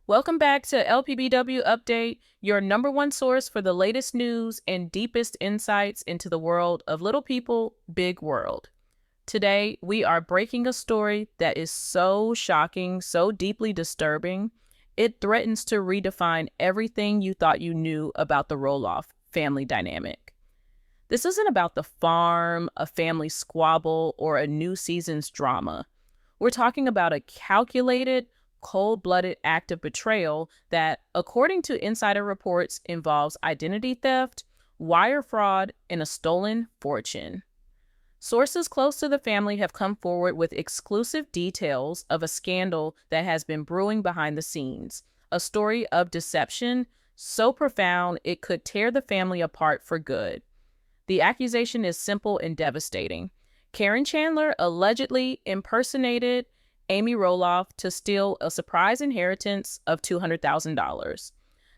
Welcome back to LPBW Update, your number one source for the latest news and deepest insights into the world of little people, big world. Today, we are breaking a story that is so shocking, so deeply disturbing, it threatens to redefine everything you thought you knew about the Roloff family dynamic. This isn't about the farm, a family squabble, or a new season's drama. We're talking about a calculated, cold-blooded act of betrayal that, according to insider reports, involves identity theft, wire fraud, and a stolen fortune. Sources close to the family have come forward with exclusive details of a scandal that has been brewing behind the scenes, a story of deception so profound it could tear the family apart for good. The accusation is simple and devastating. Caryn Chandler allegedly impersonated Amy Roloff to steal a surprise inheritance of $200,000.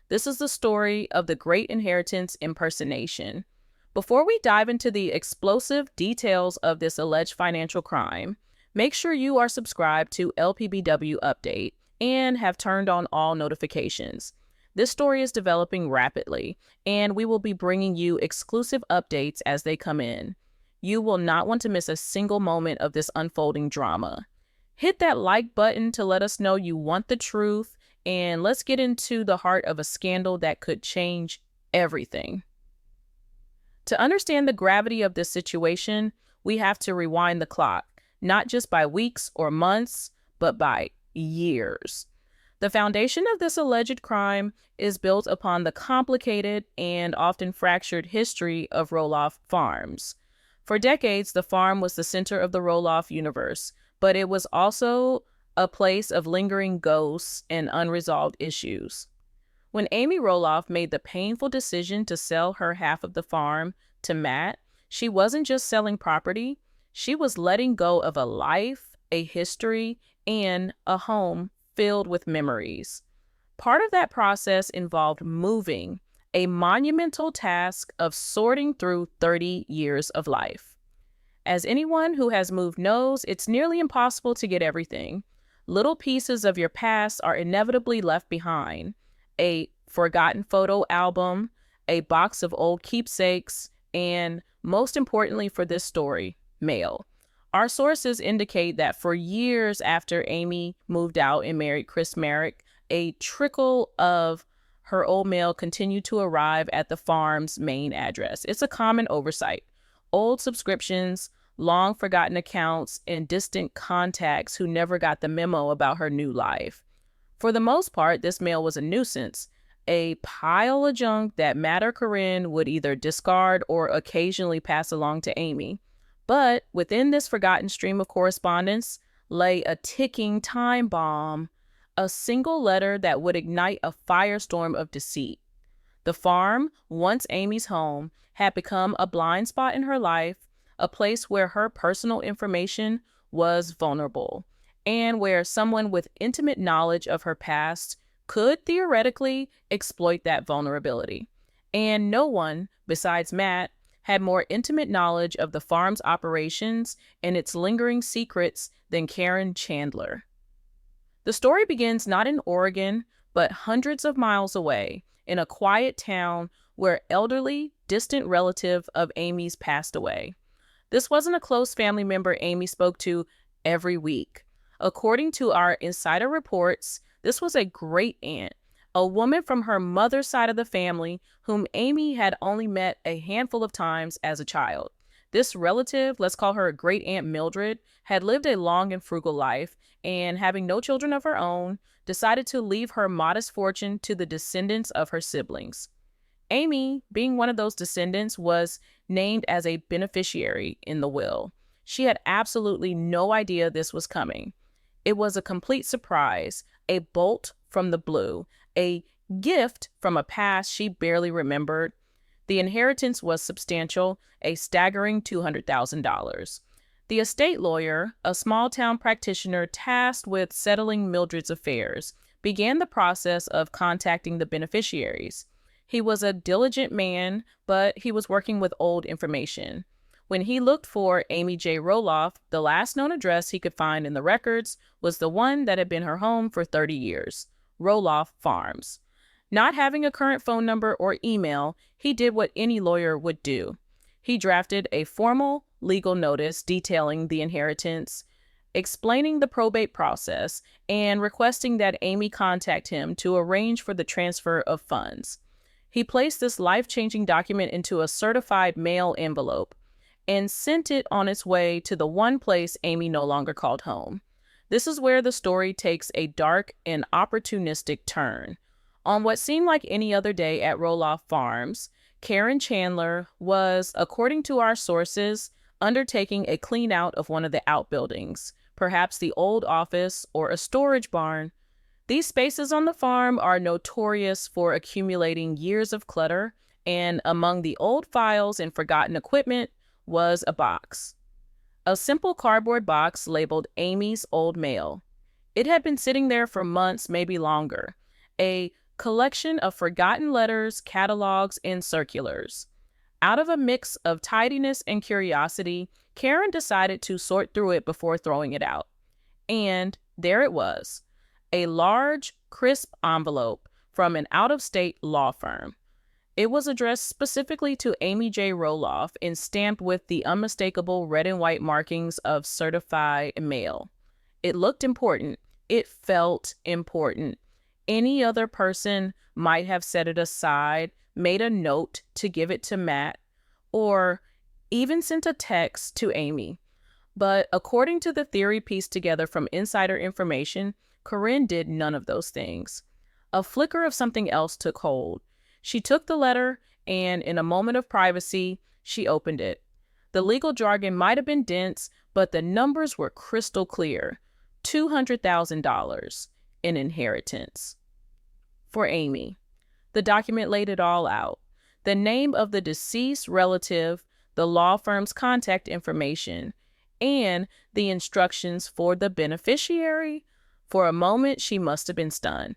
This is the story of the great inheritance impersonation. Before we dive into the explosive details of this alleged financial crime, make sure you are subscribed to LPBW Update and have turned on all notifications. This story is developing rapidly, and we will be bringing you exclusive updates as they come in. You will not want to miss a single moment of this unfolding drama. Hit that like button to let us know you want the truth, and let's get into the heart of a scandal that could change everything. To understand the gravity of this situation, we have to rewind the clock, not just by weeks or months, but by years. The foundation of this alleged crime is built upon the complicated and often fractured history of Roloff Farms. For decades, the farm was the center of the Roloff universe, but it was also a place of lingering ghosts and unresolved issues. When Amy Roloff made the painful decision to sell her half of the farm to Matt, she wasn't just selling property, she was letting go of a life, a history, and a home filled with memories. Part of that process involved moving, a monumental task of sorting through 30 years of life. As anyone who has moved knows, it's nearly impossible to get everything. Little pieces of your past are inevitably left behind. A forgotten photo album, a box of old keepsakes, and most importantly for this story, mail. Our sources indicate that for years after Amy moved out and married Chris Merrick, a trickle of her old mail continued to arrive at the farm's main address. It's a common oversight. Old subscriptions, long forgotten accounts, and distant contacts who never got the memo about her new life. For the most part, this mail was a nuisance, a pile of junk that Matt or Caryn would either discard or occasionally pass along to Amy. But within this forgotten stream of correspondence lay a ticking time bomb, a single letter that would ignite a firestorm of deceit. The farm, once Amy's home, had become a blind spot in her life, a place where her personal information was vulnerable, and where someone with intimate knowledge of her past could theoretically exploit that vulnerability. And no one, besides Matt, had more intimate knowledge of the farm's operations and its lingering secrets than Caryn Chandler. The story begins not in Oregon, but hundreds of miles away, in a quiet town where elderly, distant relative of Amy's passed away. This wasn't a close family member Amy spoke to every week. According to our insider reports, this was a great aunt, a woman from her mother's side of the family whom Amy had only met a handful of times as a child. This relative, let's call her Great Aunt Mildred, had lived a long and frugal life, and having no children of her own, decided to leave her modest fortune to the descendants of her siblings. Amy, being one of those descendants, was named as a beneficiary in the will. She had absolutely no idea this was coming. It was a complete surprise, a bolt from the blue, a gift from a past she barely remembered. The inheritance was substantial, a staggering $200,000. The estate lawyer, a small-town practitioner tasked with settling Mildred's affairs, began the process of contacting the beneficiaries. He was a diligent man, but he was working with old information. When he looked for Amy J. Roloff, the last known address he could find in the records was the one that had been her home for 30 years, Roloff Farms. Not having a current phone number or email, he did what any lawyer would do. He drafted a formal legal notice detailing the inheritance, explaining the probate process, and requesting that Amy contact him to arrange for the transfer of funds. He placed this life-changing document into a certified mail envelope and sent it on its way to the one place Amy no longer called home. This is where the story takes a dark and opportunistic turn. On what seemed like any other day at Roloff Farms, Caryn Chandler was, according to our sources, undertaking a clean out of one of the outbuildings, perhaps the old office or a storage barn. These spaces on the farm are notorious for accumulating years of clutter, and among the old files and forgotten equipment was a box. A simple cardboard box labeled Amy's Old Mail. It had been sitting there for months, maybe longer. A collection of forgotten letters, catalogs, and circulars. Out of a mix of tidiness and curiosity, Caryn decided to sort through it before throwing it out. And there it was, a large, crisp envelope from an out-of-state law firm. It was addressed specifically to Amy J. Roloff and stamped with the unmistakable red and white markings of certified mail. It looked important. It felt important. Any other person might have set it aside, made a note to give it to Matt, or even sent a text to Amy. But according to the theory pieced together from insider information, Caryn did none of those things. A flicker of something else took hold. She took the letter and, in a moment of privacy, she opened it. The legal jargon might have been dense, but the numbers were crystal clear. $200,000 in inheritance. For Amy. The document laid it all out. The name of the deceased relative, the law firm's contact information, and the instructions for the beneficiary. For a moment, she must have been stunned.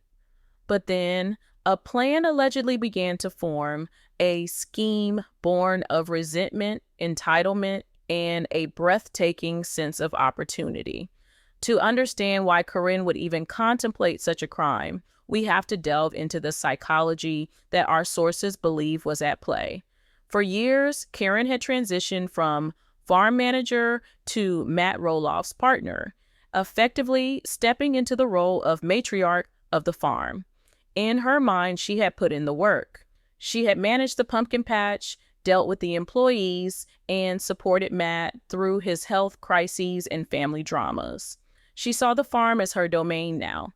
But then a plan allegedly began to form, a scheme born of resentment, entitlement, and a breathtaking sense of opportunity. To understand why Caryn would even contemplate such a crime, we have to delve into the psychology that our sources believe was at play. For years, Caryn had transitioned from farm manager to Matt Roloff's partner, effectively stepping into the role of matriarch of the farm. In her mind, she had put in the work. She had managed the pumpkin patch, dealt with the employees, and supported Matt through his health crises and family dramas. She saw the farm as her domain now.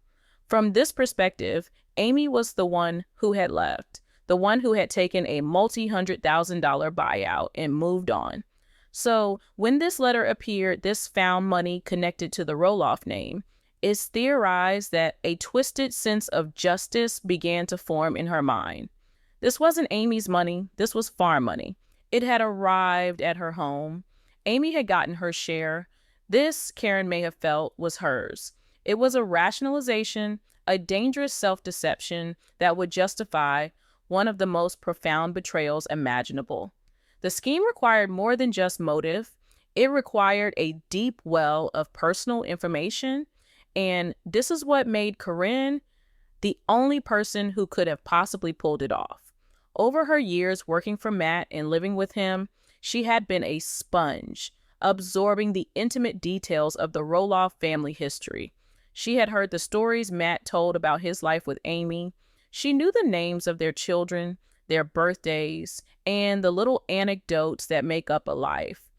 From this perspective, Amy was the one who had left, the one who had taken a multi-$100,000 buyout and moved on. So when this letter appeared, this found money connected to the Roloff name, it's theorized that a twisted sense of justice began to form in her mind. This wasn't Amy's money, this was farm money. It had arrived at her home. Amy had gotten her share. This, Caryn may have felt, was hers. It was a rationalization, a dangerous self-deception that would justify one of the most profound betrayals imaginable. The scheme required more than just motive. It required a deep well of personal information, and this is what made Caryn the only person who could have possibly pulled it off. Over her years working for Matt and living with him, she had been a sponge, absorbing the intimate details of the Roloff family history. She had heard the stories Matt told about his life with Amy. She knew the names of their children, their birthdays, and the little anecdotes that make up a life.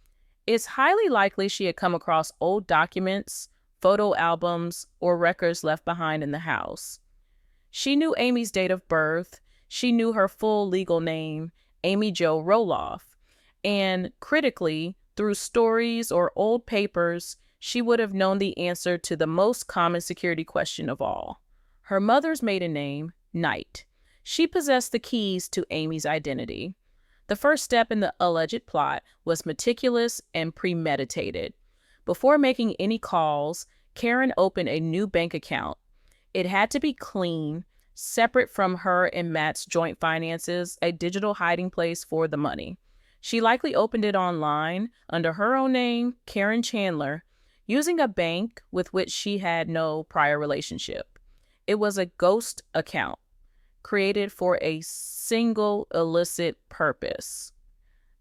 It's highly likely she had come across old documents, photo albums, or records left behind in the house. She knew Amy's date of birth. She knew her full legal name, Amy Jo Roloff. And critically, through stories or old papers, she would have known the answer to the most common security question of all. Her mother's maiden name, Knight. She possessed the keys to Amy's identity. The first step in the alleged plot was meticulous and premeditated. Before making any calls, Caryn opened a new bank account. It had to be clean, separate from her and Matt's joint finances, a digital hiding place for the money. She likely opened it online under her own name, Caryn Chandler, using a bank with which she had no prior relationship. It was a ghost account created for a single illicit purpose.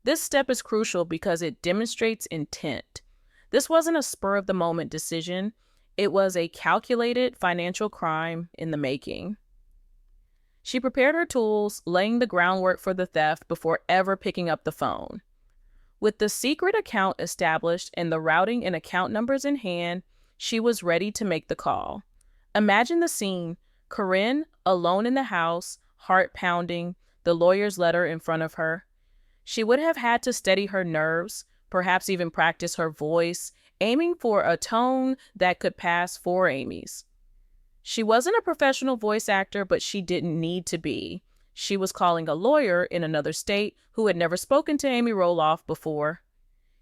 This step is crucial because it demonstrates intent. This wasn't a spur-of-the-moment decision. It was a calculated financial crime in the making. She prepared her tools, laying the groundwork for the theft before ever picking up the phone. With the secret account established and the routing and account numbers in hand, she was ready to make the call. Imagine the scene: Caryn, alone in the house, heart pounding, the lawyer's letter in front of her. She would have had to steady her nerves, perhaps even practice her voice, aiming for a tone that could pass for Amy's. She wasn't a professional voice actor, but she didn't need to be. She was calling a lawyer in another state who had never spoken to Amy Roloff before.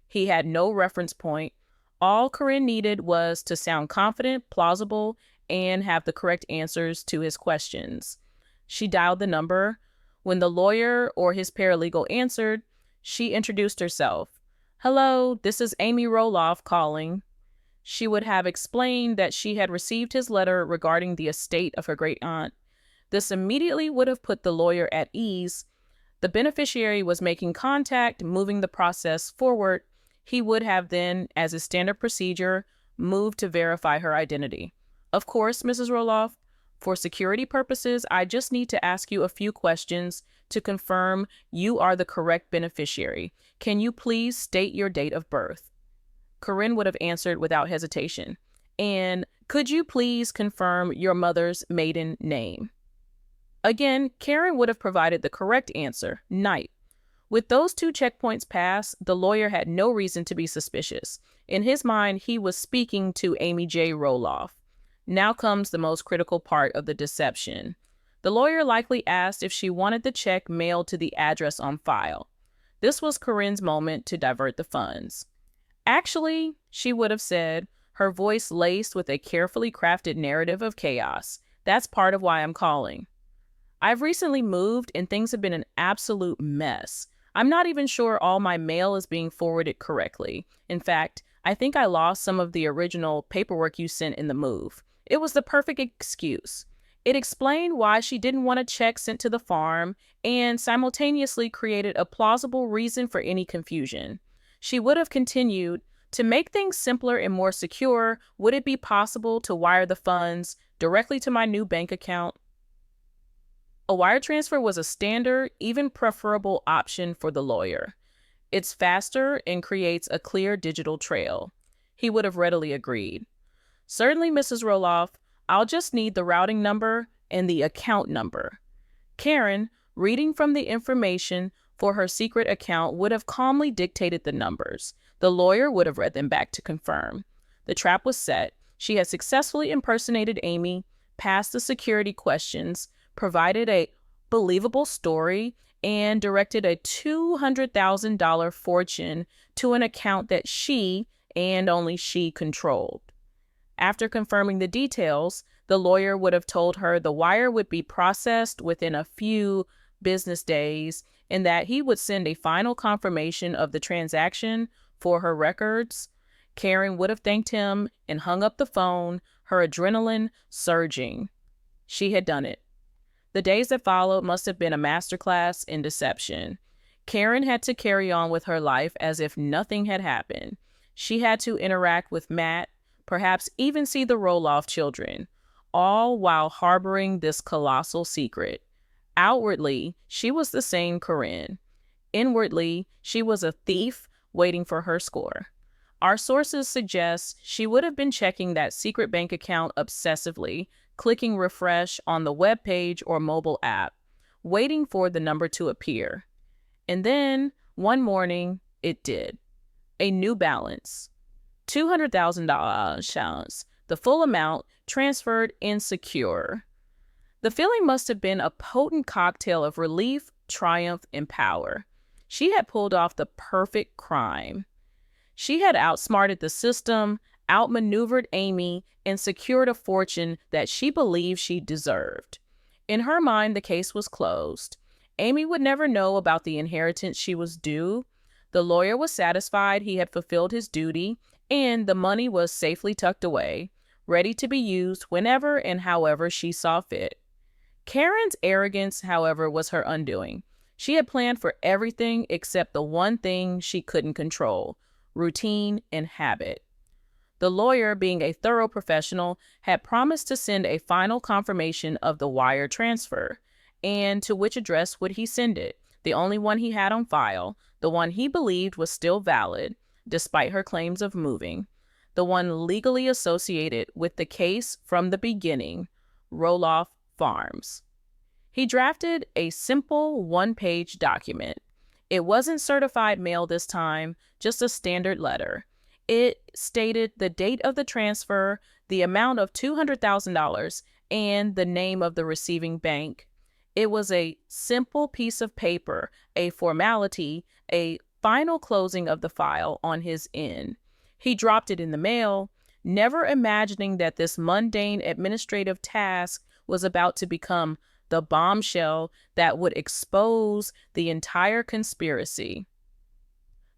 He had no reference point. All Caryn needed was to sound confident, plausible, and have the correct answers to his questions. She dialed the number. When the lawyer or his paralegal answered, she introduced herself. "Hello, this is Amy Roloff calling." She would have explained that she had received his letter regarding the estate of her great-aunt. This immediately would have put the lawyer at ease. The beneficiary was making contact, moving the process forward. He would have then, as a standard procedure, moved to verify her identity. "Of course, Mrs. Roloff. For security purposes, I just need to ask you a few questions to confirm you are the correct beneficiary. Can you please state your date of birth?" Caryn would have answered without hesitation. "And could you please confirm your mother's maiden name?" Again, Caryn would have provided the correct answer, Knight. With those two checkpoints passed, the lawyer had no reason to be suspicious. In his mind, he was speaking to Amy J. Roloff. Now comes the most critical part of the deception. The lawyer likely asked if she wanted the check mailed to the address on file. This was Caryn's moment to divert the funds. "Actually," she would have said, her voice laced with a carefully crafted narrative of chaos, "that's part of why I'm calling. I've recently moved and things have been an absolute mess. I'm not even sure all my mail is being forwarded correctly. In fact, I think I lost some of the original paperwork you sent in the move." It was the perfect excuse. It explained why she didn't want a check sent to the farm and simultaneously created a plausible reason for any confusion. She would have continued, "To make things simpler and more secure, would it be possible to wire the funds directly to my new bank account?" A wire transfer was a standard, even preferable option for the lawyer. It's faster and creates a clear digital trail. He would have readily agreed. "Certainly, Mrs. Roloff. I'll just need the routing number and the account number." Caryn, reading from the information for her secret account, would have calmly dictated the numbers. The lawyer would have read them back to confirm. The trap was set. She had successfully impersonated Amy, passed the security questions, provided a believable story, and directed a $200,000 fortune to an account that she, and only she, controlled. After confirming the details, the lawyer would have told her the wire would be processed within a few business days and that he would send a final confirmation of the transaction for her records. Caryn would have thanked him and hung up the phone, her adrenaline surging. She had done it. The days that followed must have been a masterclass in deception. Caryn had to carry on with her life as if nothing had happened. She had to interact with Matt, perhaps even see the Roloff children, all while harboring this colossal secret. Outwardly, she was the same Caryn. Inwardly, she was a thief waiting for her score. Our sources suggest she would have been checking that secret bank account obsessively, clicking refresh on the web page or mobile app, waiting for the number to appear. And then, one morning, it did. A new balance. $200,000, the full amount transferred insecure. The feeling must have been a potent cocktail of relief, triumph, and power. She had pulled off the perfect crime. She had outsmarted the system, outmaneuvered Amy, and secured a fortune that she believed she deserved. In her mind, the case was closed. Amy would never know about the inheritance she was due. The lawyer was satisfied he had fulfilled his duty, and the money was safely tucked away. ready to be used whenever and however she saw fit. Caryn's arrogance, however, was her undoing. She had planned for everything except the one thing she couldn't control: routine and habit. The lawyer, being a thorough professional, had promised to send a final confirmation of the wire transfer. And to which address would he send it? The only one he had on file, the one he believed was still valid, despite her claims of moving, the one legally associated with the case from the beginning: Roloff Farms. He drafted a simple one-page document. It wasn't certified mail this time, just a standard letter. It stated the date of the transfer, the amount of $200,000, and the name of the receiving bank. It was a simple piece of paper, a formality, a final closing of the file on his end. He dropped it in the mail, never imagining that this mundane administrative task was about to become the bombshell that would expose the entire conspiracy.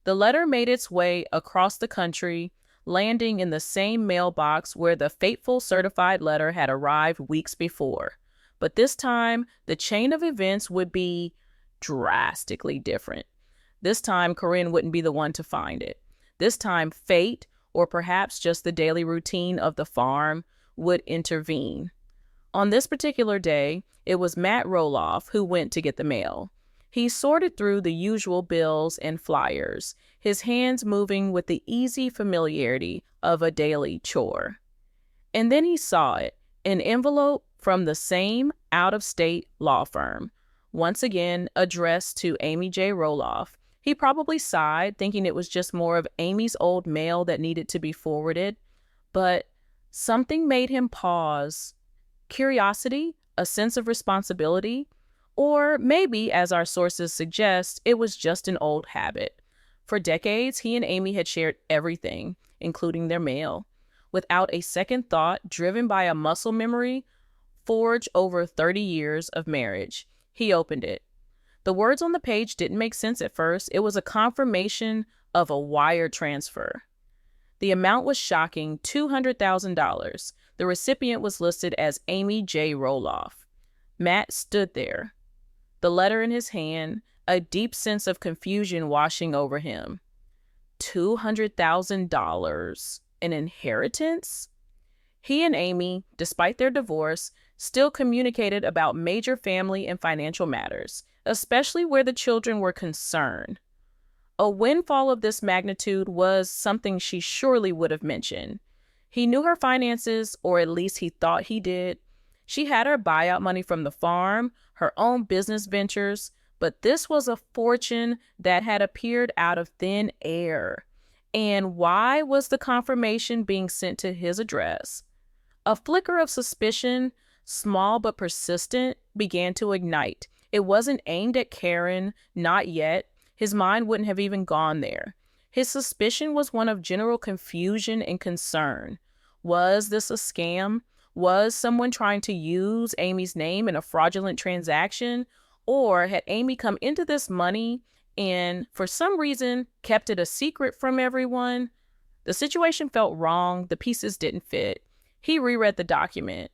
The letter made its way across the country, landing in the same mailbox where the fateful certified letter had arrived weeks before. But this time, the chain of events would be drastically different. This time, Caryn wouldn't be the one to find it. This time, fate, or perhaps just the daily routine of the farm, would intervene. On this particular day, it was Matt Roloff who went to get the mail. He sorted through the usual bills and flyers, his hands moving with the easy familiarity of a daily chore. And then he saw it, an envelope from the same out-of-state law firm, once again addressed to Amy J. Roloff. He probably sighed, thinking it was just more of Amy's old mail that needed to be forwarded. But something made him pause. Curiosity, a sense of responsibility, or maybe, as our sources suggest, it was just an old habit. For decades, he and Amy had shared everything, including their mail. Without a second thought, driven by a muscle memory forged over 30 years of marriage, he opened it. The words on the page didn't make sense at first. It was a confirmation of a wire transfer. The amount was shocking: $200,000. The recipient was listed as Amy J. Roloff. Matt stood there, the letter in his hand, a deep sense of confusion washing over him. $200,000? An inheritance? He and Amy, despite their divorce, still communicated about major family and financial matters, especially where the children were concerned. A windfall of this magnitude was something she surely would have mentioned. He knew her finances, or at least he thought he did. She had her buyout money from the farm, her own business ventures, but this was a fortune that had appeared out of thin air. And why was the confirmation being sent to his address? A flicker of suspicion, small but persistent, began to ignite. It wasn't aimed at Caryn, not yet. His mind wouldn't have even gone there. His suspicion was one of general confusion and concern. Was this a scam? Was someone trying to use Amy's name in a fraudulent transaction? Or had Amy come into this money and, for some reason, kept it a secret from everyone? The situation felt wrong. The pieces didn't fit. He reread the document.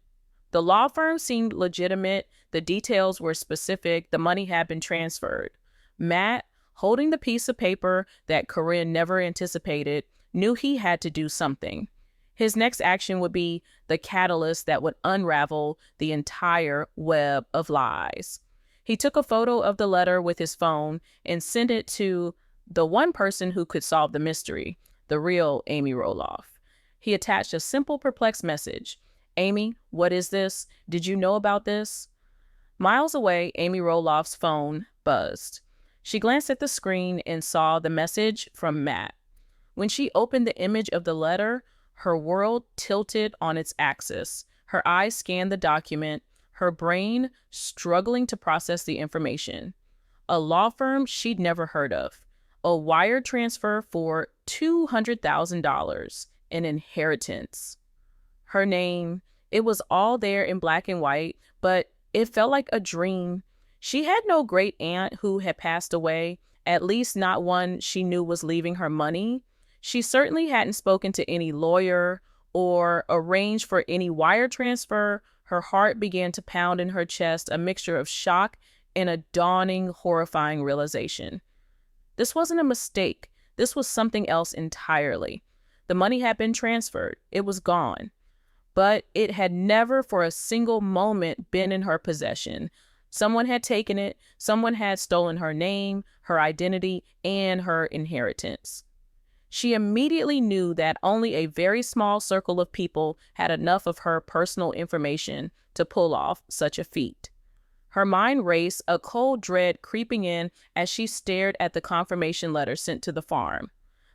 The law firm seemed legitimate. The details were specific. The money had been transferred. Matt, holding the piece of paper that Caryn never anticipated, knew he had to do something. His next action would be the catalyst that would unravel the entire web of lies. He took a photo of the letter with his phone and sent it to the one person who could solve the mystery, the real Amy Roloff. He attached a simple, perplexed message. "Amy, what is this? Did you know about this?" Miles away, Amy Roloff's phone buzzed. She glanced at the screen and saw the message from Matt. When she opened the image of the letter, her world tilted on its axis. Her eyes scanned the document, her brain struggling to process the information. A law firm she'd never heard of. A wire transfer for $200,000. An inheritance. Her name, it was all there in black and white, but it felt like a dream. She had no great aunt who had passed away, at least not one she knew was leaving her money. She certainly hadn't spoken to any lawyer or arrange for any wire transfer, her heart began to pound in her chest, a mixture of shock and a dawning, horrifying realization. This wasn't a mistake. This was something else entirely. The money had been transferred. It was gone. But it had never for a single moment been in her possession. Someone had taken it. Someone had stolen her name, her identity, and her inheritance. She immediately knew that only a very small circle of people had enough of her personal information to pull off such a feat. Her mind raced, a cold dread creeping in as she stared at the confirmation letter sent to the farm,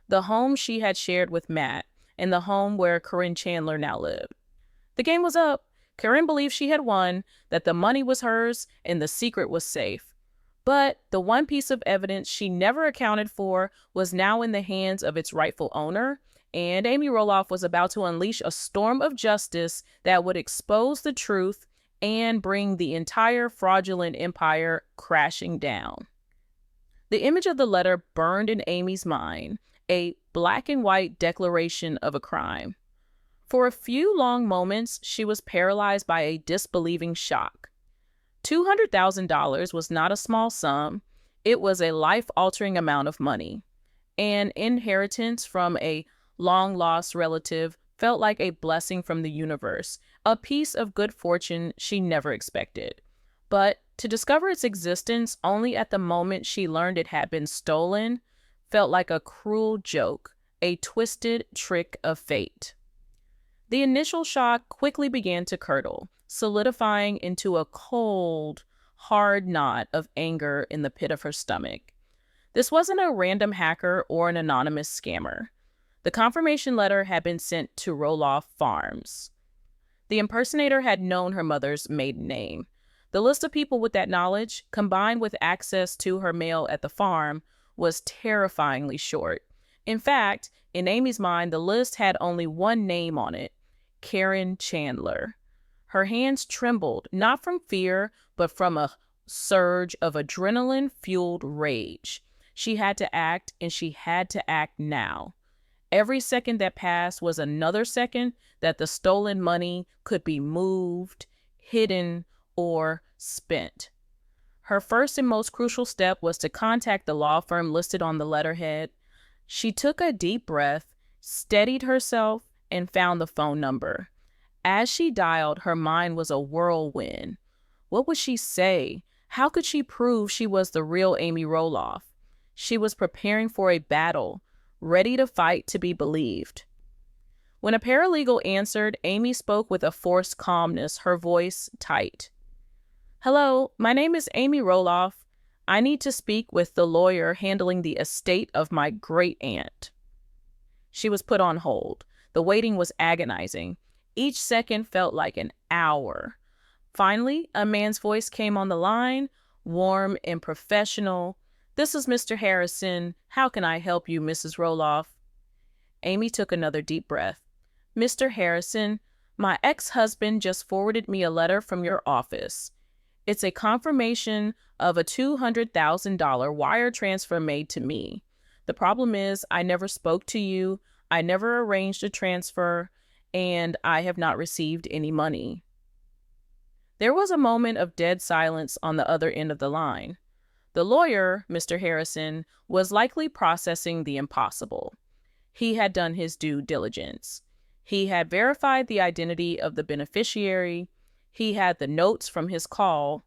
the home she had shared with Matt, and the home where Caryn Chandler now lived. The game was up. Caryn believed she had won, that the money was hers, and the secret was safe. But the one piece of evidence she never accounted for was now in the hands of its rightful owner, and Amy Roloff was about to unleash a storm of justice that would expose the truth and bring the entire fraudulent empire crashing down. The image of the letter burned in Amy's mind, a black and white declaration of a crime. For a few long moments, she was paralyzed by a disbelieving shock. $200,000 was not a small sum. It was a life-altering amount of money. An inheritance from a long-lost relative felt like a blessing from the universe, a piece of good fortune she never expected. But to discover its existence only at the moment she learned it had been stolen felt like a cruel joke, a twisted trick of fate. The initial shock quickly began to curdle, solidifying into a cold, hard knot of anger in the pit of her stomach. This wasn't a random hacker or an anonymous scammer. The confirmation letter had been sent to Roloff Farms. The impersonator had known her mother's maiden name. The list of people with that knowledge, combined with access to her mail at the farm, was terrifyingly short. In fact, in Amy's mind, the list had only one name on it: Caryn Chandler. Her hands trembled, not from fear, but from a surge of adrenaline-fueled rage. She had to act, and she had to act now. Every second that passed was another second that the stolen money could be moved, hidden, or spent. Her first and most crucial step was to contact the law firm listed on the letterhead. She took a deep breath, steadied herself, and found the phone number. As she dialed, her mind was a whirlwind. What would she say? How could she prove she was the real Amy Roloff? She was preparing for a battle, ready to fight to be believed. When a paralegal answered, Amy spoke with a forced calmness, her voice tight. "Hello, my name is Amy Roloff. I need to speak with the lawyer handling the estate of my great-aunt." She was put on hold. The waiting was agonizing. Each second felt like an hour. Finally, a man's voice came on the line, warm and professional. "This is Mr. Harrison. How can I help you, Mrs. Roloff?" Amy took another deep breath. "Mr. Harrison, my ex-husband just forwarded me a letter from your office. It's a confirmation of a $200,000 wire transfer made to me. The problem is I never spoke to you, I never arranged a transfer, and I have not received any money." There was a moment of dead silence on the other end of the line. The lawyer, Mr. Harrison, was likely processing the impossible. He had done his due diligence. He had verified the identity of the beneficiary. He had the notes from his call.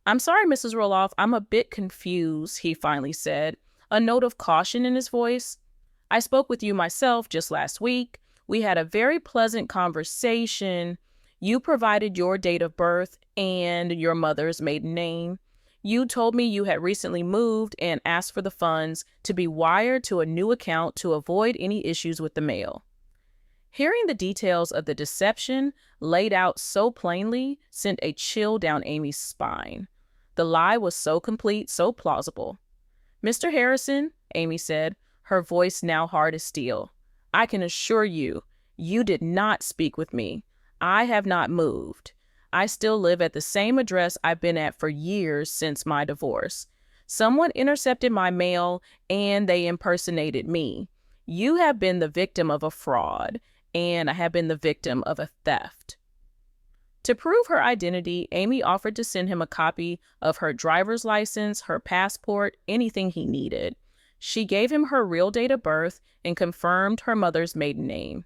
"I'm sorry, Mrs. Roloff, I'm a bit confused," he finally said, a note of caution in his voice. "I spoke with you myself just last week. We had a very pleasant conversation. You provided your date of birth and your mother's maiden name. You told me you had recently moved and asked for the funds to be wired to a new account to avoid any issues with the mail." Hearing the details of the deception laid out so plainly sent a chill down Amy's spine. The lie was so complete, so plausible. "Mr. Harrison," Amy said, her voice now hard as steel, "I can assure you, you did not speak with me. I have not moved. I still live at the same address I've been at for years since my divorce. Someone intercepted my mail and they impersonated me. You have been the victim of a fraud, and I have been the victim of a theft. To prove her identity, Amy offered to send him a copy of her driver's license, her passport, anything he needed. She gave him her real date of birth and confirmed her mother's maiden name.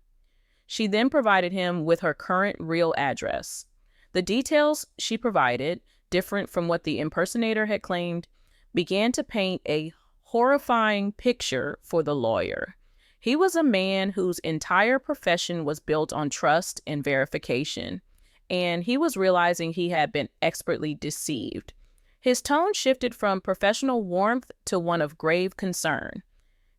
She then provided him with her current real address. The details she provided, different from what the impersonator had claimed, began to paint a horrifying picture for the lawyer. He was a man whose entire profession was built on trust and verification, and he was realizing he had been expertly deceived. His tone shifted from professional warmth to one of grave concern.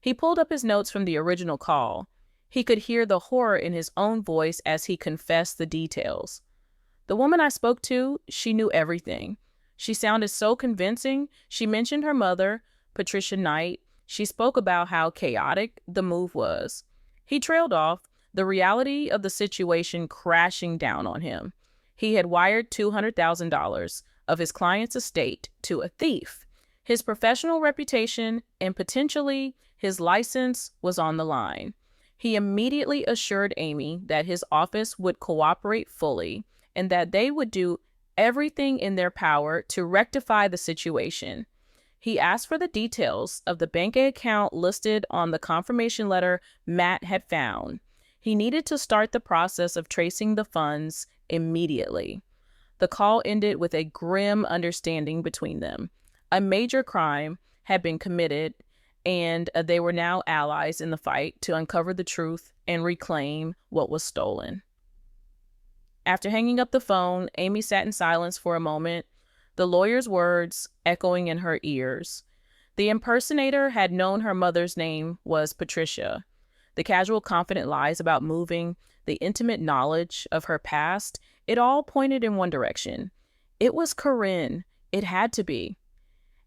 He pulled up his notes from the original call. He could hear the horror in his own voice as he confessed the details. The woman I spoke to, she knew everything. She sounded so convincing. She mentioned her mother, Patricia Knight. She spoke about how chaotic the move was. He trailed off, the reality of the situation crashing down on him. He had wired $200,000 of his client's estate to a thief. His professional reputation and potentially his license was on the line. He immediately assured Amy that his office would cooperate fully and that they would do everything in their power to rectify the situation. He asked for the details of the bank account listed on the confirmation letter Matt had found. He needed to start the process of tracing the funds immediately. The call ended with a grim understanding between them. A major crime had been committed, and they were now allies in the fight to uncover the truth and reclaim what was stolen. After hanging up the phone, Amy sat in silence for a moment, the lawyer's words echoing in her ears. The impersonator had known her mother's name was Patricia. The casual, confident lies about moving, the intimate knowledge of her past, it all pointed in one direction. It was Caryn. It had to be.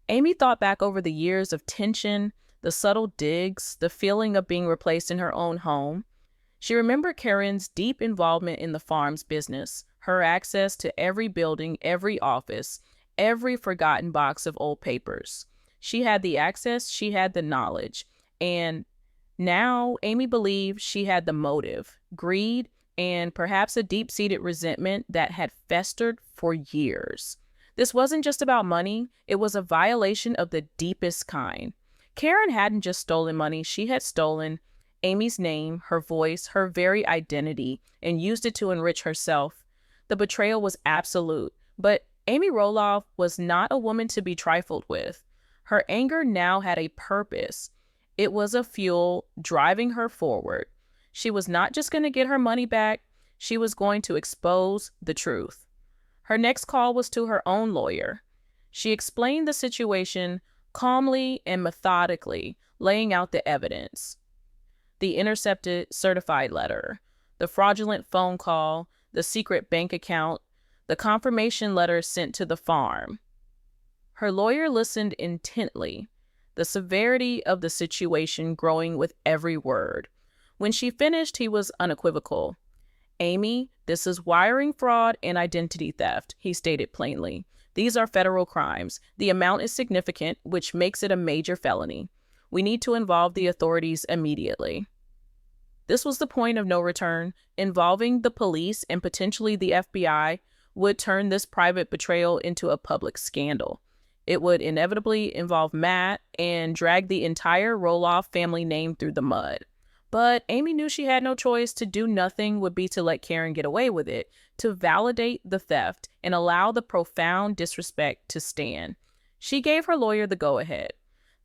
Amy thought back over the years of tension, the subtle digs, the feeling of being replaced in her own home. She remembered Caryn's deep involvement in the farm's business, her access to every building, every office, every forgotten box of old papers. She had the access, she had the knowledge, and now Amy believed she had the motive, greed, and perhaps a deep-seated resentment that had festered for years. This wasn't just about money, it was a violation of the deepest kind. Caryn hadn't just stolen money, she had stolen Amy's name, her voice, her very identity, and used it to enrich herself. The betrayal was absolute, but Amy Roloff was not a woman to be trifled with. Her anger now had a purpose. It was a fuel driving her forward. She was not just going to get her money back, she was going to expose the truth. Her next call was to her own lawyer. She explained the situation calmly and methodically, laying out the evidence. The intercepted certified letter, the fraudulent phone call, the secret bank account, the confirmation letter sent to the farm. Her lawyer listened intently, the severity of the situation growing with every word. When she finished, he was unequivocal. "Amy, this is wiring fraud and identity theft," he stated plainly. "These are federal crimes. The amount is significant, which makes it a major felony. We need to involve the authorities immediately." This was the point of no return. Involving the police and potentially the FBI would turn this private betrayal into a public scandal. It would inevitably involve Matt and drag the entire Roloff family name through the mud. But Amy knew she had no choice. To do nothing would be to let Caryn get away with it, to validate the theft and allow the profound disrespect to stand. She gave her lawyer the go-ahead.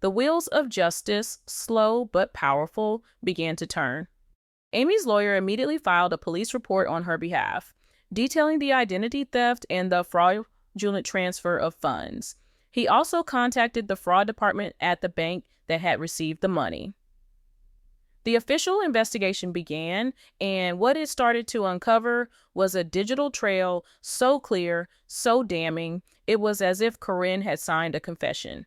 The wheels of justice, slow but powerful, began to turn. Amy's lawyer immediately filed a police report on her behalf, detailing the identity theft and the fraudulent transfer of funds. He also contacted the fraud department at the bank that had received the money. The official investigation began, and what it started to uncover was a digital trail so clear, so damning, it was as if Caryn had signed a confession.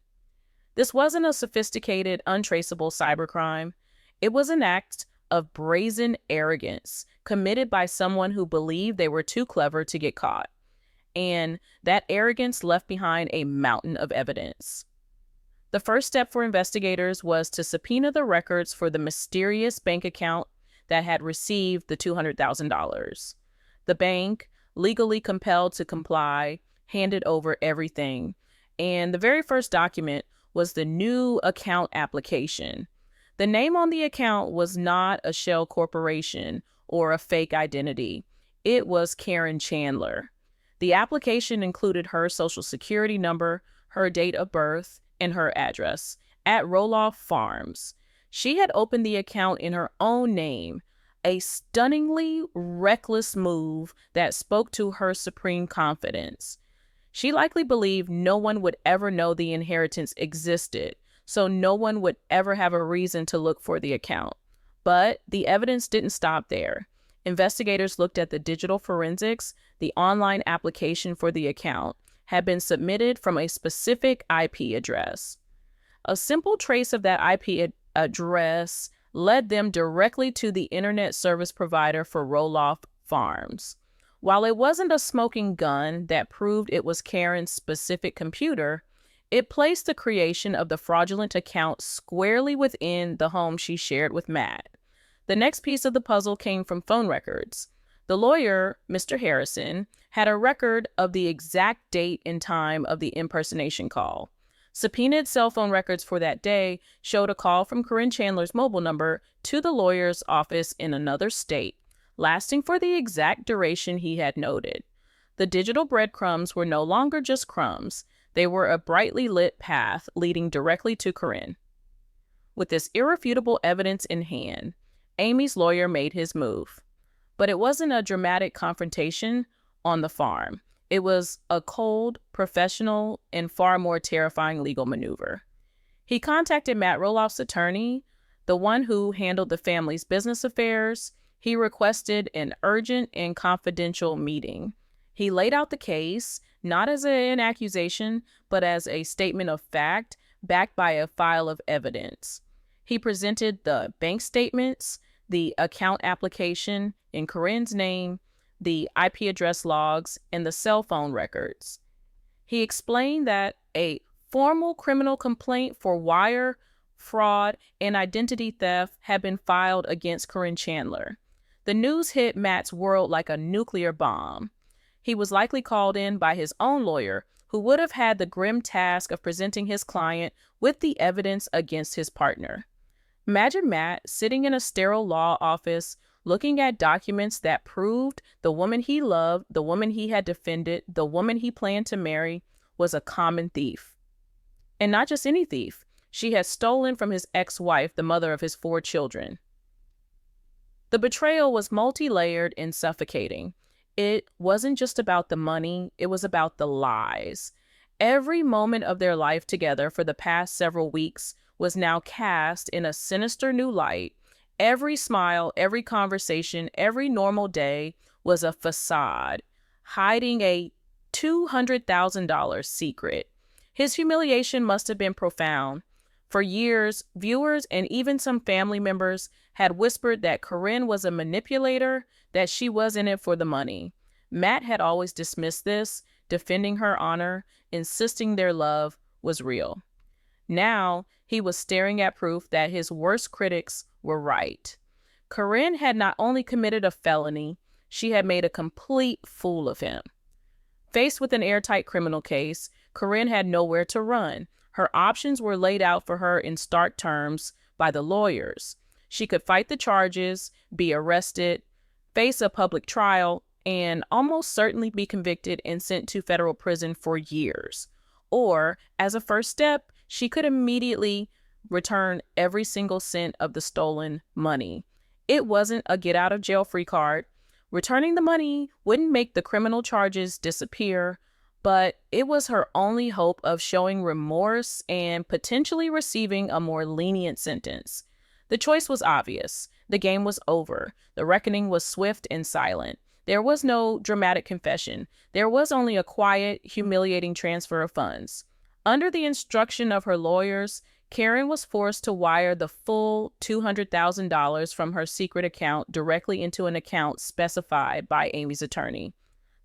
This wasn't a sophisticated, untraceable cybercrime. It was an act of brazen arrogance committed by someone who believed they were too clever to get caught. And that arrogance left behind a mountain of evidence. The first step for investigators was to subpoena the records for the mysterious bank account that had received the $200,000. The bank, legally compelled to comply, handed over everything. And the very first document was the new account application. The name on the account was not a shell corporation or a fake identity. It was Caryn Chandler. The application included her social security number, her date of birth, and her address at Roloff Farms. She had opened the account in her own name, a stunningly reckless move that spoke to her supreme confidence. She likely believed no one would ever know the inheritance existed, so no one would ever have a reason to look for the account. But the evidence didn't stop there. Investigators looked at the digital forensics. The online application for the account had been submitted from a specific IP address. A simple trace of that IP address led them directly to the internet service provider for Roloff Farms. While it wasn't a smoking gun that proved it was Caryn's specific computer, it placed the creation of the fraudulent account squarely within the home she shared with Matt. The next piece of the puzzle came from phone records. The lawyer, Mr. Harrison, had a record of the exact date and time of the impersonation call. Subpoenaed cell phone records for that day showed a call from Caryn Chandler's mobile number to the lawyer's office in another state, lasting for the exact duration he had noted. The digital breadcrumbs were no longer just crumbs. They were a brightly lit path leading directly to Caryn. With this irrefutable evidence in hand, Amy's lawyer made his move. But it wasn't a dramatic confrontation on the farm. It was a cold, professional, and far more terrifying legal maneuver. He contacted Matt Roloff's attorney, the one who handled the family's business affairs. He requested an urgent and confidential meeting. He laid out the case, not as an accusation, but as a statement of fact backed by a file of evidence. He presented the bank statements, the account application in Caryn's name, the IP address logs, and the cell phone records. He explained that a formal criminal complaint for wire fraud and identity theft had been filed against Caryn Chandler. The news hit Matt's world like a nuclear bomb. He was likely called in by his own lawyer, who would have had the grim task of presenting his client with the evidence against his partner. Imagine Matt sitting in a sterile law office, looking at documents that proved the woman he loved, the woman he had defended, the woman he planned to marry, was a common thief. And not just any thief. She had stolen from his ex-wife, the mother of his 4 children. The betrayal was multi-layered and suffocating. It wasn't just about the money, it was about the lies. Every moment of their life together for the past several weeks was now cast in a sinister new light. Every smile, every conversation, every normal day was a facade, hiding a $200,000 secret. His humiliation must have been profound. For years, viewers and even some family members had whispered that Caryn was a manipulator, that she was in it for the money. Matt had always dismissed this, defending her honor, insisting their love was real. Now, he was staring at proof that his worst critics were right. Caryn had not only committed a felony, she had made a complete fool of him. Faced with an airtight criminal case, Caryn had nowhere to run. Her options were laid out for her in stark terms by the lawyers. She could fight the charges, be arrested, face a public trial, and almost certainly be convicted and sent to federal prison for years. Or, as a first step, she could immediately return every single cent of the stolen money. It wasn't a get-out-of-jail-free card. Returning the money wouldn't make the criminal charges disappear, but it was her only hope of showing remorse and potentially receiving a more lenient sentence. The choice was obvious. The game was over. The reckoning was swift and silent. There was no dramatic confession. There was only a quiet, humiliating transfer of funds. Under the instruction of her lawyers, Caryn was forced to wire the full $200,000 from her secret account directly into an account specified by Amy's attorney.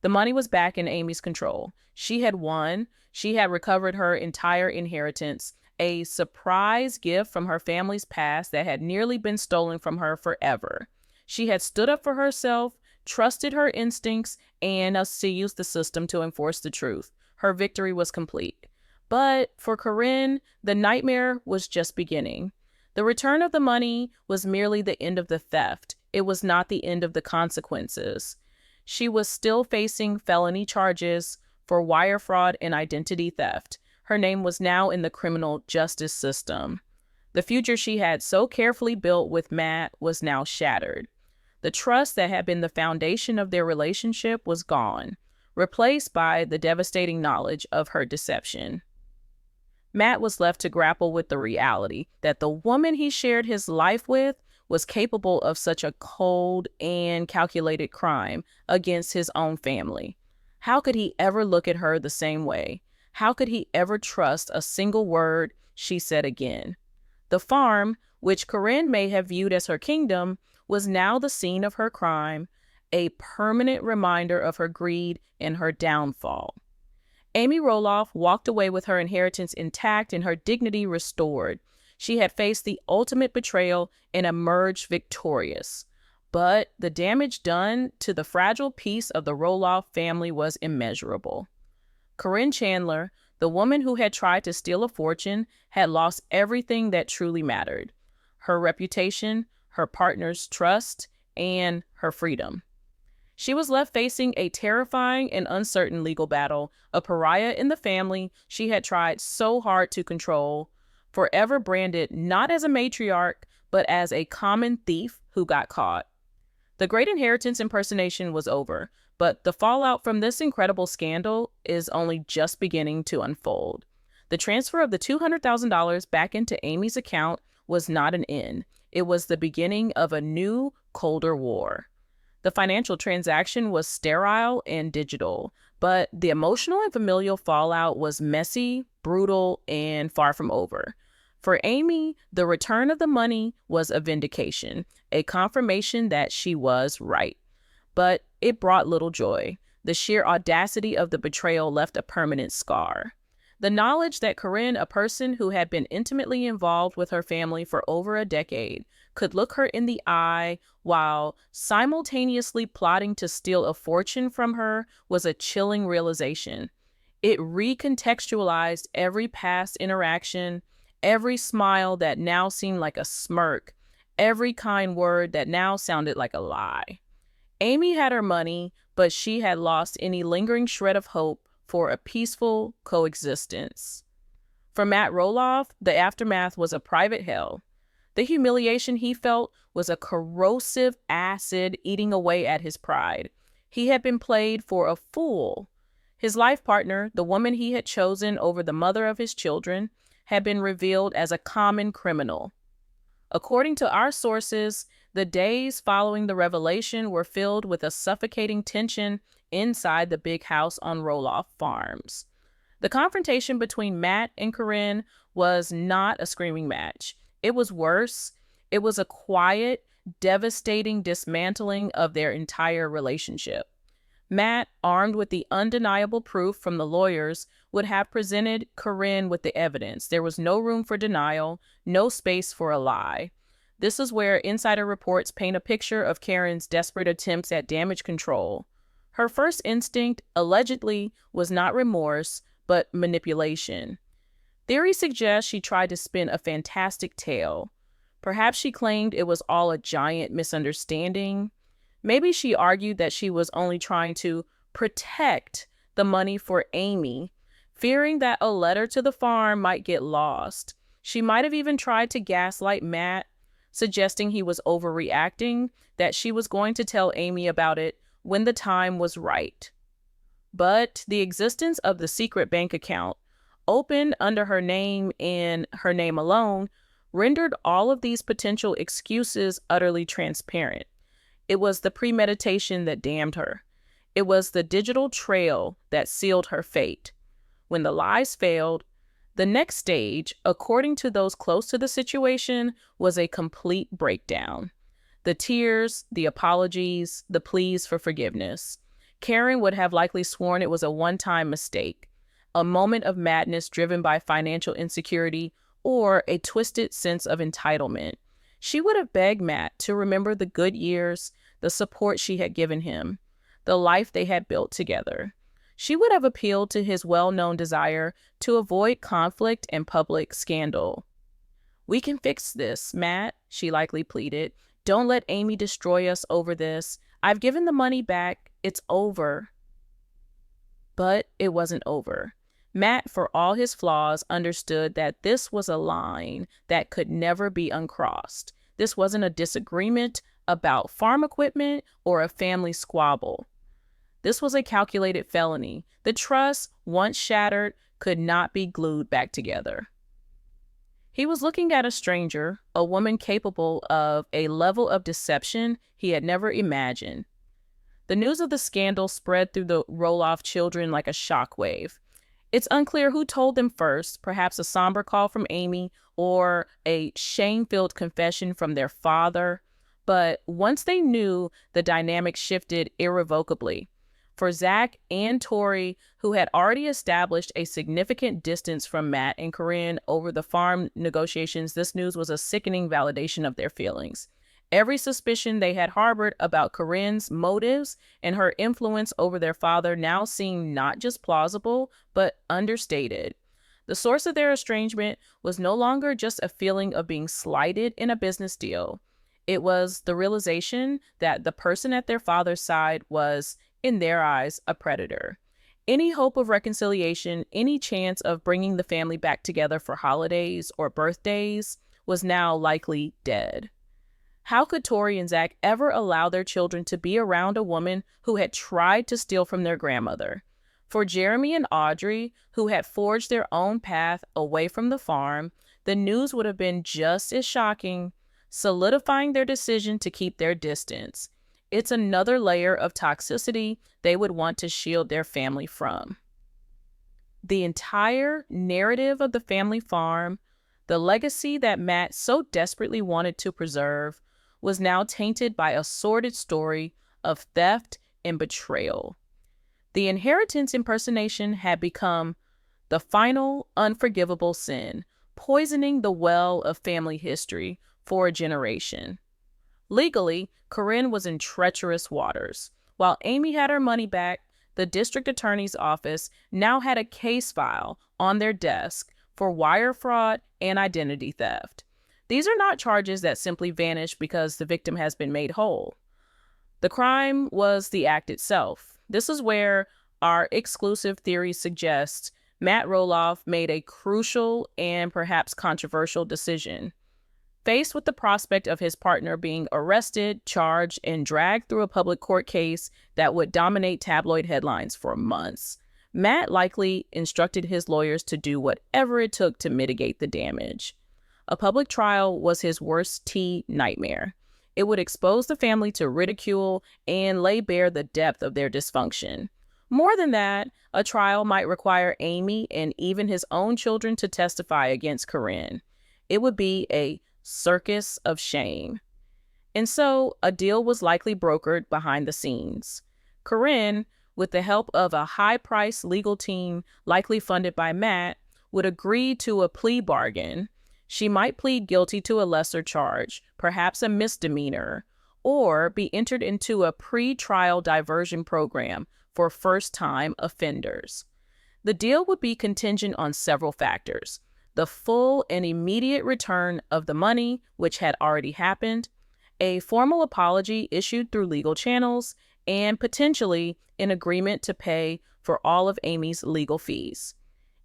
The money was back in Amy's control. She had won. She had recovered her entire inheritance, a surprise gift from her family's past that had nearly been stolen from her forever. She had stood up for herself, trusted her instincts, and used the system to enforce the truth. Her victory was complete. But for Caryn, the nightmare was just beginning. The return of the money was merely the end of the theft. It was not the end of the consequences. She was still facing felony charges for wire fraud and identity theft. Her name was now in the criminal justice system. The future she had so carefully built with Matt was now shattered. The trust that had been the foundation of their relationship was gone, replaced by the devastating knowledge of her deception. Matt was left to grapple with the reality that the woman he shared his life with was capable of such a cold and calculated crime against his own family. How could he ever look at her the same way? How could he ever trust a single word she said again? The farm, which Caryn may have viewed as her kingdom, was now the scene of her crime, a permanent reminder of her greed and her downfall. Amy Roloff walked away with her inheritance intact and her dignity restored. She had faced the ultimate betrayal and emerged victorious. But the damage done to the fragile peace of the Roloff family was immeasurable. Caryn Chandler, the woman who had tried to steal a fortune, had lost everything that truly mattered: her reputation, her partner's trust, and her freedom. She was left facing a terrifying and uncertain legal battle, a pariah in the family she had tried so hard to control, forever branded not as a matriarch, but as a common thief who got caught. The great inheritance impersonation was over, but the fallout from this incredible scandal is only just beginning to unfold. The transfer of the $200,000 back into Amy's account was not an end. It was the beginning of a new, colder war. The financial transaction was sterile and digital, but the emotional and familial fallout was messy, brutal, and far from over. For Amy, the return of the money was a vindication, a confirmation that she was right. But it brought little joy. The sheer audacity of the betrayal left a permanent scar. The knowledge that Caryn, a person who had been intimately involved with her family for over a decade, could look her in the eye while simultaneously plotting to steal a fortune from her was a chilling realization. It recontextualized every past interaction, every smile that now seemed like a smirk, every kind word that now sounded like a lie. Amy had her money, but she had lost any lingering shred of hope for a peaceful coexistence. For Matt Roloff, the aftermath was a private hell. The humiliation he felt was a corrosive acid eating away at his pride. He had been played for a fool. His life partner, the woman he had chosen over the mother of his children, had been revealed as a common criminal. According to our sources, the days following the revelation were filled with a suffocating tension inside the big house on Roloff Farms. The confrontation between Matt and Caryn was not a screaming match. It was worse. It was a quiet, devastating dismantling of their entire relationship. Matt, armed with the undeniable proof from the lawyers, would have presented Caryn with the evidence. There was no room for denial, no space for a lie. This is where insider reports paint a picture of Caryn's desperate attempts at damage control. Her first instinct, allegedly, was not remorse, but manipulation. Theory suggests she tried to spin a fantastic tale. Perhaps she claimed it was all a giant misunderstanding. Maybe she argued that she was only trying to protect the money for Amy, fearing that a letter to the farm might get lost. She might have even tried to gaslight Matt, suggesting he was overreacting, that she was going to tell Amy about it when the time was right. But the existence of the secret bank account, opened under her name and her name alone, rendered all of these potential excuses utterly transparent. It was the premeditation that damned her. It was the digital trail that sealed her fate. When the lies failed, the next stage, according to those close to the situation, was a complete breakdown. The tears, the apologies, the pleas for forgiveness. Caryn would have likely sworn it was a one-time mistake, a moment of madness driven by financial insecurity or a twisted sense of entitlement. She would have begged Matt to remember the good years, the support she had given him, the life they had built together. She would have appealed to his well-known desire to avoid conflict and public scandal. "We can fix this, Matt," she likely pleaded. "Don't let Amy destroy us over this. I've given the money back. It's over." But it wasn't over. Matt, for all his flaws, understood that this was a line that could never be uncrossed. This wasn't a disagreement about farm equipment or a family squabble. This was a calculated felony. The trust, once shattered, could not be glued back together. He was looking at a stranger, a woman capable of a level of deception he had never imagined. The news of the scandal spread through the Roloff children like a shockwave. It's unclear who told them first, perhaps a somber call from Amy or a shame-filled confession from their father. But once they knew, the dynamic shifted irrevocably. For Zach and Tori, who had already established a significant distance from Matt and Caryn over the farm negotiations, this news was a sickening validation of their feelings. Every suspicion they had harbored about Caryn's motives and her influence over their father now seemed not just plausible, but understated. The source of their estrangement was no longer just a feeling of being slighted in a business deal. It was the realization that the person at their father's side was, in their eyes, a predator. Any hope of reconciliation, any chance of bringing the family back together for holidays or birthdays was now likely dead. How could Tori and Zach ever allow their children to be around a woman who had tried to steal from their grandmother? For Jeremy and Audrey, who had forged their own path away from the farm, the news would have been just as shocking, solidifying their decision to keep their distance. It's another layer of toxicity they would want to shield their family from. The entire narrative of the family farm, the legacy that Matt so desperately wanted to preserve, was now tainted by a sordid story of theft and betrayal. The inheritance impersonation had become the final unforgivable sin, poisoning the well of family history for a generation. Legally, Caryn was in treacherous waters. While Amy had her money back, the district attorney's office now had a case file on their desk for wire fraud and identity theft. These are not charges that simply vanish because the victim has been made whole. The crime was the act itself. This is where our exclusive theory suggests Matt Roloff made a crucial and perhaps controversial decision. Faced with the prospect of his partner being arrested, charged, and dragged through a public court case that would dominate tabloid headlines for months, Matt likely instructed his lawyers to do whatever it took to mitigate the damage. A public trial was his worst nightmare. It would expose the family to ridicule and lay bare the depth of their dysfunction. More than that, a trial might require Amy and even his own children to testify against Caryn. It would be a circus of shame. And so a deal was likely brokered behind the scenes. Caryn, with the help of a high-priced legal team likely funded by Matt, would agree to a plea bargain. She might plead guilty to a lesser charge, perhaps a misdemeanor, or be entered into a pre-trial diversion program for first-time offenders. The deal would be contingent on several factors: the full and immediate return of the money, which had already happened, a formal apology issued through legal channels, and potentially an agreement to pay for all of Amy's legal fees.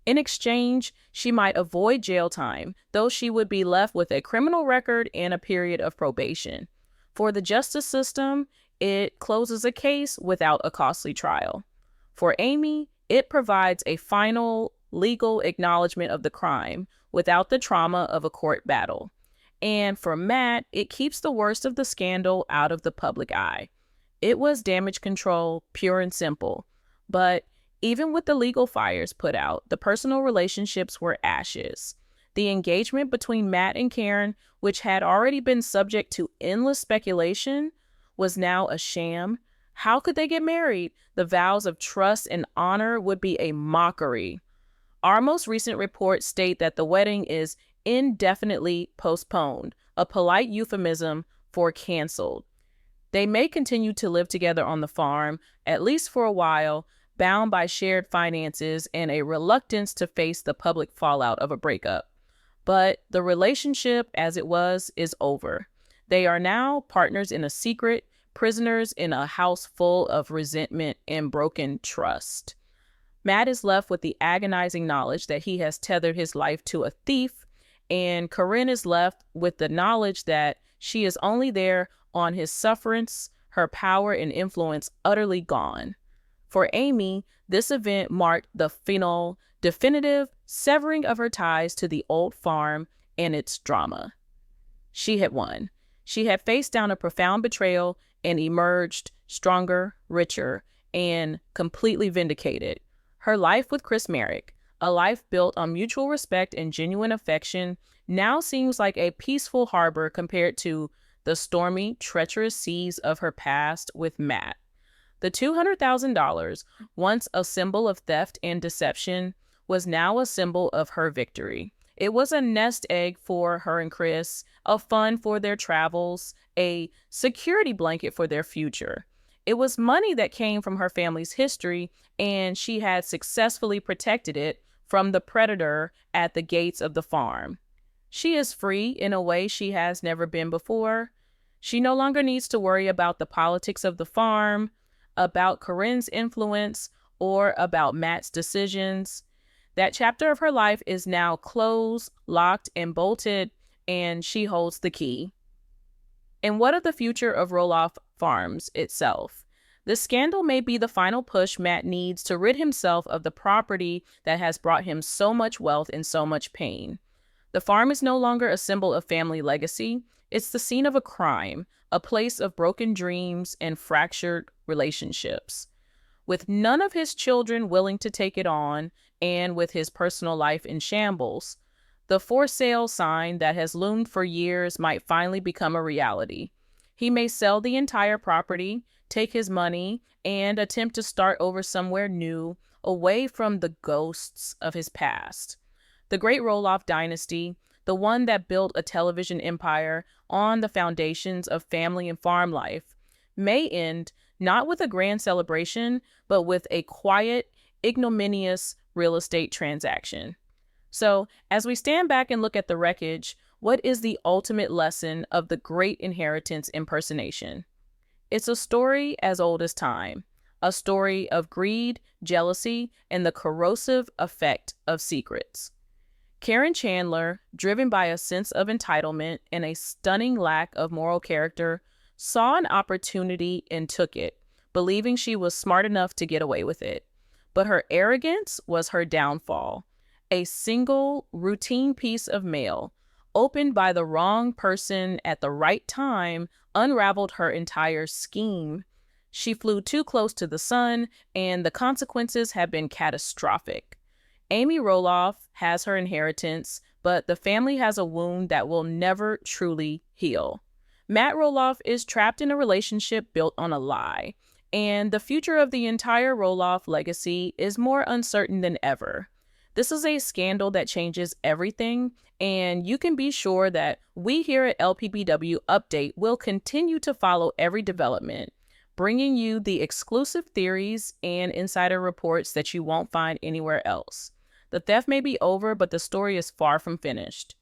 In exchange, she might avoid jail time, though she would be left with a criminal record and a period of probation. For the justice system, it closes a case without a costly trial. For Amy, it provides a final legal acknowledgement of the crime without the trauma of a court battle. And for Matt, it keeps the worst of the scandal out of the public eye. It was damage control, pure and simple. But even with the legal fires put out, the personal relationships were ashes. The engagement between Matt and Caryn, which had already been subject to endless speculation, was now a sham. How could they get married? The vows of trust and honor would be a mockery. Our most recent reports state that the wedding is indefinitely postponed, a polite euphemism for canceled. They may continue to live together on the farm, at least for a while, bound by shared finances and a reluctance to face the public fallout of a breakup. But the relationship, as it was, is over. They are now partners in a secret, prisoners in a house full of resentment and broken trust. Matt is left with the agonizing knowledge that he has tethered his life to a thief, and Caryn is left with the knowledge that she is only there on his sufferance, her power and influence utterly gone. For Amy, this event marked the final, definitive severing of her ties to the old farm and its drama. She had won. She had faced down a profound betrayal and emerged stronger, richer, and completely vindicated. Her life with Chris Merrick, a life built on mutual respect and genuine affection, now seems like a peaceful harbor compared to the stormy, treacherous seas of her past with Matt. The $200,000, once a symbol of theft and deception, was now a symbol of her victory. It was a nest egg for her and Chris, a fund for their travels, a security blanket for their future. It was money that came from her family's history, and she had successfully protected it from the predator at the gates of the farm. She is free in a way she has never been before. She no longer needs to worry about the politics of the farm, about Caryn's influence, or about Matt's decisions. That chapter of her life is now closed, locked, and bolted, and she holds the key. And what of the future of Roloff Farms itself? The scandal may be the final push Matt needs to rid himself of the property that has brought him so much wealth and so much pain. The farm is no longer a symbol of family legacy. It's the scene of a crime, a place of broken dreams and fractured relationships. With none of his children willing to take it on, and with his personal life in shambles, the for sale sign that has loomed for years might finally become a reality. He may sell the entire property, take his money, and attempt to start over somewhere new, away from the ghosts of his past. The great Roloff dynasty, the one that built a television empire on the foundations of family and farm life, may end not with a grand celebration, but with a quiet, ignominious real estate transaction. So, as we stand back and look at the wreckage, what is the ultimate lesson of the great inheritance impersonation? It's a story as old as time, a story of greed, jealousy, and the corrosive effect of secrets. Caryn Chandler, driven by a sense of entitlement and a stunning lack of moral character, saw an opportunity and took it, believing she was smart enough to get away with it. But her arrogance was her downfall. A single, routine piece of mail, opened by the wrong person at the right time, unraveled her entire scheme. She flew too close to the sun, and the consequences have been catastrophic. Amy Roloff has her inheritance, but the family has a wound that will never truly heal. Matt Roloff is trapped in a relationship built on a lie, and the future of the entire Roloff legacy is more uncertain than ever. This is a scandal that changes everything, and you can be sure that we here at LPBW Update will continue to follow every development, bringing you the exclusive theories and insider reports that you won't find anywhere else. The theft may be over, but the story is far from finished.